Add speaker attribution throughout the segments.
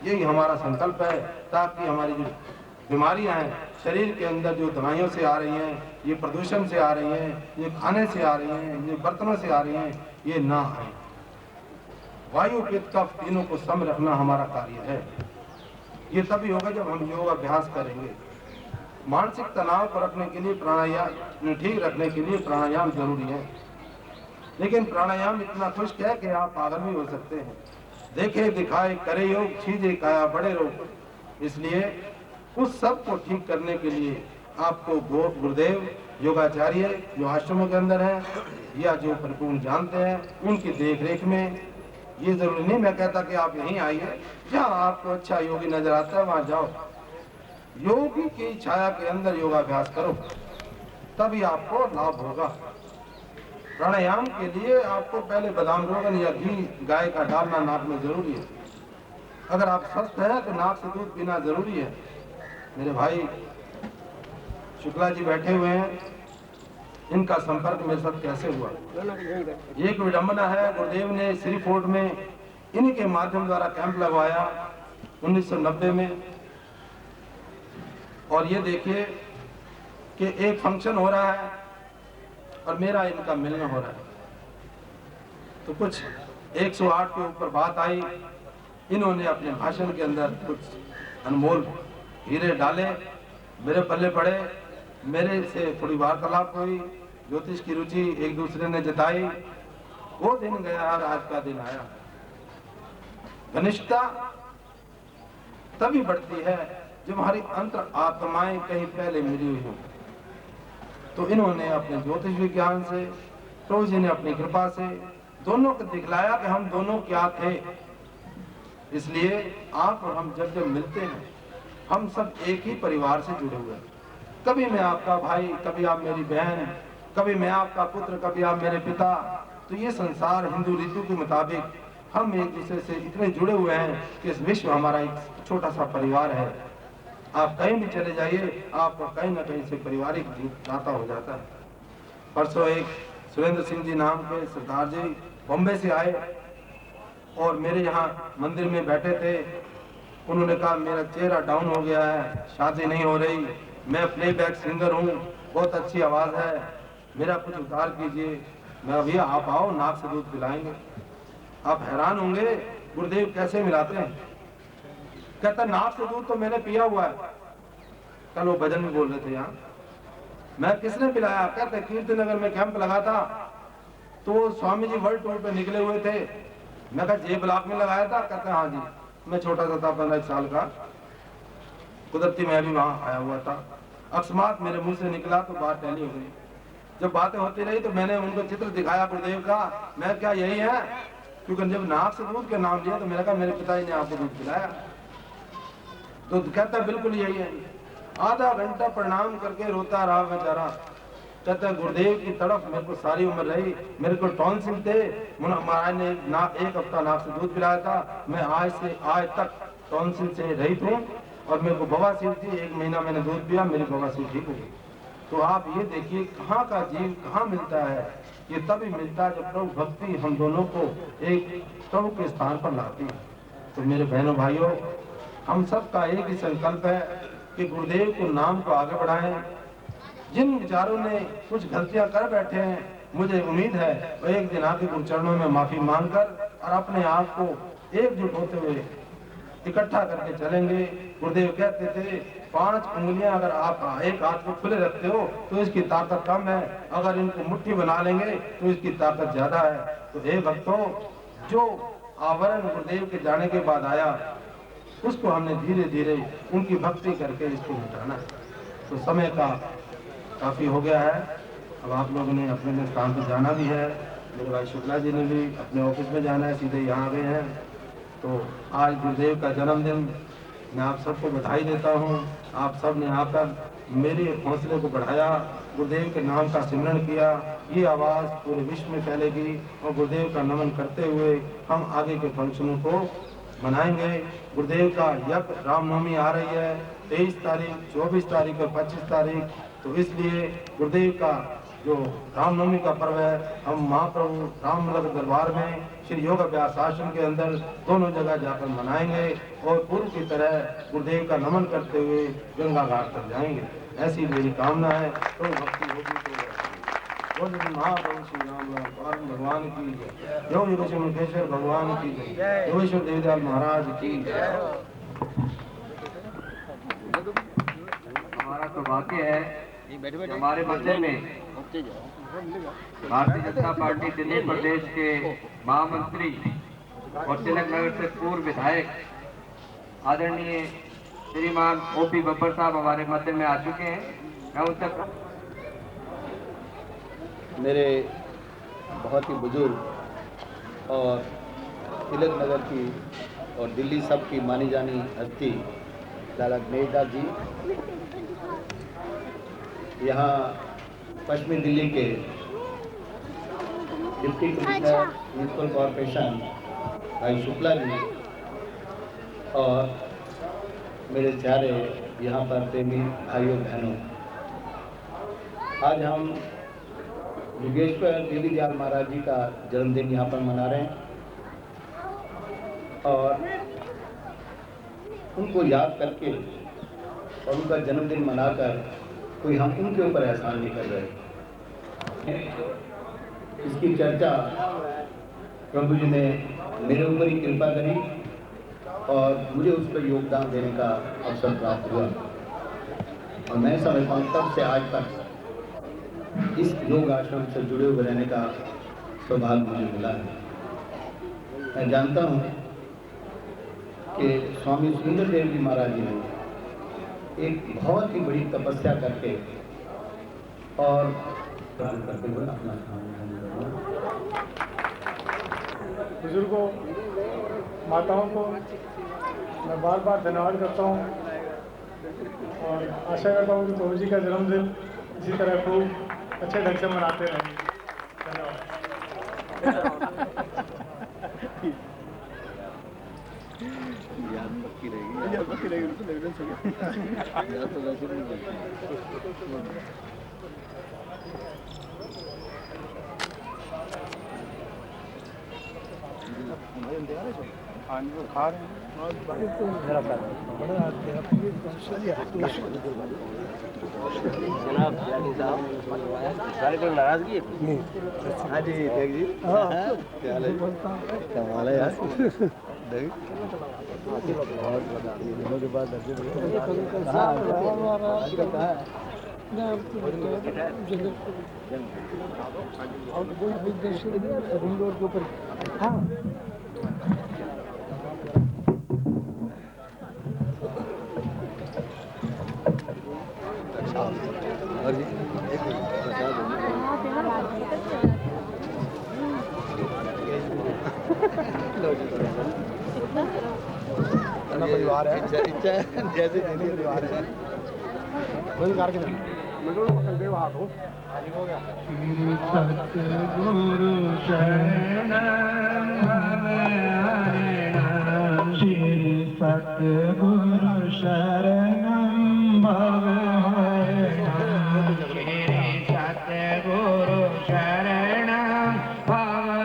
Speaker 1: यही हमारा संकल्प है, ताकि हमारी जो बीमारियां हैं शरीर के अंदर, जो दवाइयों से आ रही हैं, ये प्रदूषण से आ रही हैं, ये खाने से आ रही हैं, ये बर्तनों से आ रही हैं, ये ना आए। वायु पित्त कफ तीनों को सम रखना हमारा कार्य है। ये तभी होगा जब हम योग अभ्यास करेंगे। मानसिक तनाव को रखने के लिए प्राणायाम, ठीक रखने के लिए प्राणायाम जरूरी है। लेकिन प्राणायाम इतना खुश है कि आप पागल भी हो सकते हैं। देखे दिखाए करे योग, छीजे काया बड़े रोग। इसलिए उस सब को ठीक करने के लिए आपको गुरुदेव योगाचार्य जो आश्रमों के अंदर हैं या जो परिपूर्ण जानते हैं, उनकी देख रेख में, ये जरूरी नहीं मैं कहता कि आप यहीं आइए, जहाँ आपको अच्छा योगी नजर आता है वहां जाओ। योगी की छाया के अंदर योगाभ्यास करो, तभी आपको लाभ होगा। प्राणायाम के लिए आपको पहले बादाम रोगन या घी गाय का डालना नाक में जरूरी है। अगर आप स्वस्थ हैं तो नाक से दूध पीना जरूरी है। मेरे भाई शुक्ला जी बैठे हुए हैं, इनका संपर्क मेरे साथ कैसे हुआ? एक विडंबना है, गुरुदेव ने श्री फोर्ट में इन्हीं के माध्यम द्वारा कैंप लगवाया 1990 में। और ये देखिए कि एक फंक्शन हो रहा है और मेरा इनका मिलना हो रहा है। तो कुछ 108 के ऊपर बात आई, इन्होंने अपने भाषण के अंदर कुछ अनमोल हीरे डाले, मेरे पल्ले पड़े, मेरे से थोड़ी वार्तालाप हुई, ज्योतिष की रुचि एक दूसरे ने जताई। वो दिन गया और आज का दिन आया। घनिष्ठता तभी बढ़ती है जब हमारी अंतर आत्माएं कहीं पहले मिली हुई हो। तो इन्होंने अपने ज्योतिष विज्ञान से, प्रभु जी ने अपनी कृपा से दोनों को दिखलाया कि हम दोनों क्या थे। इसलिए आप और हम जब जब मिलते हैं, हम सब एक ही परिवार से जुड़े हुए हैं। कभी मैं आपका भाई, कभी आप मेरी बहन, कभी मैं आपका पुत्र, कभी आप मेरे पिता। तो ये संसार हिंदू रीतु के मुताबिक हम एक दूसरे से इतने जुड़े हुए हैं कि इस विश्व हमारा एक छोटा सा परिवार है। आप कहीं भी चले जाइए, आपको कहीं ना कहीं से पारिवारिक नाता हो जाता है। परसों एक सुरेंद्र सिंह जी नाम के सरदार जी बॉम्बे से आए और मेरे यहाँ मंदिर में बैठे थे। उन्होंने कहा मेरा चेहरा डाउन हो गया है, शादी नहीं हो रही, मैं प्लेबैक सिंगर हूँ, बहुत अच्छी आवाज़ है, मेरा कुछ उतार कीजिए। मैं भैया आप आओ, नाक से दूध पिलाएंगे। आप हैरान होंगे गुरुदेव कैसे मिलाते हैं। कहता नाक से दूध तो मैंने पिया हुआ है। कल वो भजन में बोल रहे थे यहाँ, मैं किसने पिलाया? कहते कीर्तिनगर में कैंप लगा था, तो स्वामी जी वर्ल्ड टूर पे निकले हुए थे। मैं कहा जे ब्लॉक में लगाया था? कहते हाँ जी, मैं छोटा सा था, 15 साल का, कुदरती मैं भी वहाँ आया हुआ था। अकस्मात मेरे मुंह से निकला तो बात टैली हो गई। जब बातें होती रही तो मैंने उनको चित्र दिखाया गुरुदेव का। मैं क्या यही है? क्योंकि जब नाक से दूध का नाम लिया तो मैंने कहा मेरे पिताजी ने आपको दूध पिलाया। तो कहता बिल्कुल यही है। आधा घंटा प्रणाम करके रोता रहा बेचारा। कहता गुरुदेव की तड़फ मेरे को सारी उम्र रही, मेरे को टॉन्सिल थे, महाराज ने एक हफ्ता नाक से दूध पिलाया था, मैं आज से आज तक टॉन्सिल से रहित हूँ। और मेरे को बवासीर थी, 1 महीना मैंने दूध पिया, मेरी बवासीर ठीक हो गई। तो आप ये देखिए कहाँ का जीव कहाँ मिलता है। ये तभी मिलता है जब प्रभु भक्ति हम दोनों को एक प्रभु के स्थान पर लाती है। तो मेरे बहनों भाइयों, हम सब का एक ही संकल्प है कि गुरुदेव को नाम को आगे बढ़ाएं। जिन विचारों ने कुछ गलतियां कर बैठे हैं, मुझे उम्मीद है वो एक दिन आके गुरु चरणों में माफी मांगकर और अपने आप को एकजुट होते हुए इकट्ठा करके चलेंगे। गुरुदेव कहते थे 5 उंगलियां अगर आप एक हाथ को खुले रखते हो तो इसकी ताकत कम है, अगर इनको मुट्ठी बना लेंगे तो इसकी ताकत ज्यादा है। तो हे भक्तों, जो आवरण गुरुदेव के जाने के बाद आया उसको हमने धीरे धीरे उनकी भक्ति करके इसको मिटाना है। तो समय का काफी हो गया है, अब आप लोगों ने अपने अपने काम पे जाना भी है। मेरे भाई शुक्ला जी ने भी अपने ऑफिस में जाना है, सीधे यहाँ आ गए हैं। तो आज गुरुदेव का जन्मदिन, मैं आप सबको बधाई देता हूँ। आप सब ने आकर मेरे हौसले को बढ़ाया, गुरुदेव के नाम का सिमरन किया। ये आवाज़ पूरे विश्व में फैलेगी और गुरुदेव का नमन करते हुए हम आगे के फंक्शनों को मनाएंगे। गुरुदेव का यज्ञ रामनवमी आ रही है, 23 तारीख, 24 तारीख और 25 तारीख। तो इसलिए गुरुदेव का जो रामनवमी का पर्व है, हम महाप्रभु रामलला के दरबार में श्री योग अभ्यास आश्रम के अंदर दोनों जगह जाकर मनाएंगे और पूर्व की तरह गुरुदेव का नमन करते हुए गंगा घाट तक जाएंगे। ऐसी मेरी कामना है। तो भक्ति होगी तो महाप्रभु श्री राम भगवान की जय। योग योगेश्वर मुकेश्वर भगवान की जय। योगेश्वर देवदयाल महाराज की जय।
Speaker 2: हमारा सौभाग्य है हमारे मंदिर में भारतीय जनता पार्टी दिल्ली प्रदेश के महामंत्री और तिलक नगर से पूर्व विधायक आदरणीय श्रीमान ओपी बब्बर साहब हमारे मध्य में आ चुके हैं। मैं उनसे
Speaker 3: मेरे बहुत ही बुजुर्ग और तिलक नगर की और दिल्ली सब की मानी जानी हस्ती लाला गणेश दास जी यहाँ पश्चिमी दिल्ली के डिप्टी कमिश्नर म्यूनसिपल कॉरपोरेशन भाई शुक्ला जी और मेरे प्यारे यहाँ पर प्रेमी भाइयों बहनों, आज हम योगेश्वर देवीदयाल महाराज जी का जन्मदिन यहाँ पर मना रहे हैं और उनको याद करके और उनका जन्मदिन मनाकर कोई हम उनके ऊपर एहसान नहीं कर रहे। इसकी चर्चा प्रभु जी ने मेरे ऊपर ही कृपा करी और मुझे उस पर योगदान देने का अवसर प्राप्त हुआ और मैं समझता हूँ तब से आज तक इस योग आश्रम से जुड़े हुए रहने का सौभाग्य मुझे मिला है। मैं जानता हूँ कि स्वामी सुंदर देव जी महाराज जी ने एक बहुत ही बड़ी तपस्या करके और करते हुए अपना
Speaker 4: बुजुर्गों, माताओं को मैं बार बार धन्यवाद करता हूँ और आशा करता हूँ कि प्रभु जी का जन्मदिन इसी तरह खूब अच्छे ढंग से मनाते रहेंगे। खा रहे हैं
Speaker 3: जनाब सारे को नाराजगी है नहीं। हाँ जी देख जी क्या हाल है? कमाल है यार। देख बहुत दिनों के बाद और जी परिवार है जैसे परिवार है कोई कार के देव हाथ हो
Speaker 5: सतगुरु शरणं श्री सतगुरु शरणं भवहरणं श्री सतगुरु शरणं भवहरणं।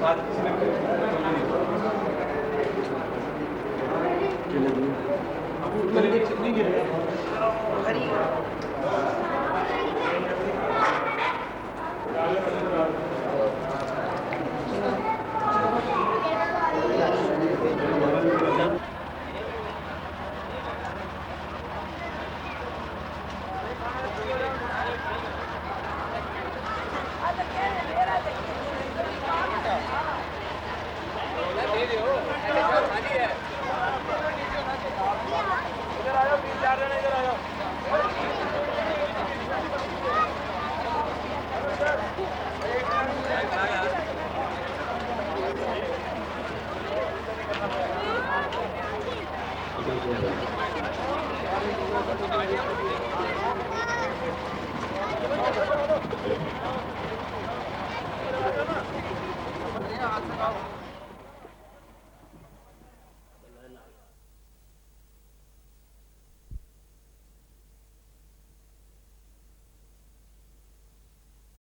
Speaker 1: हाथ से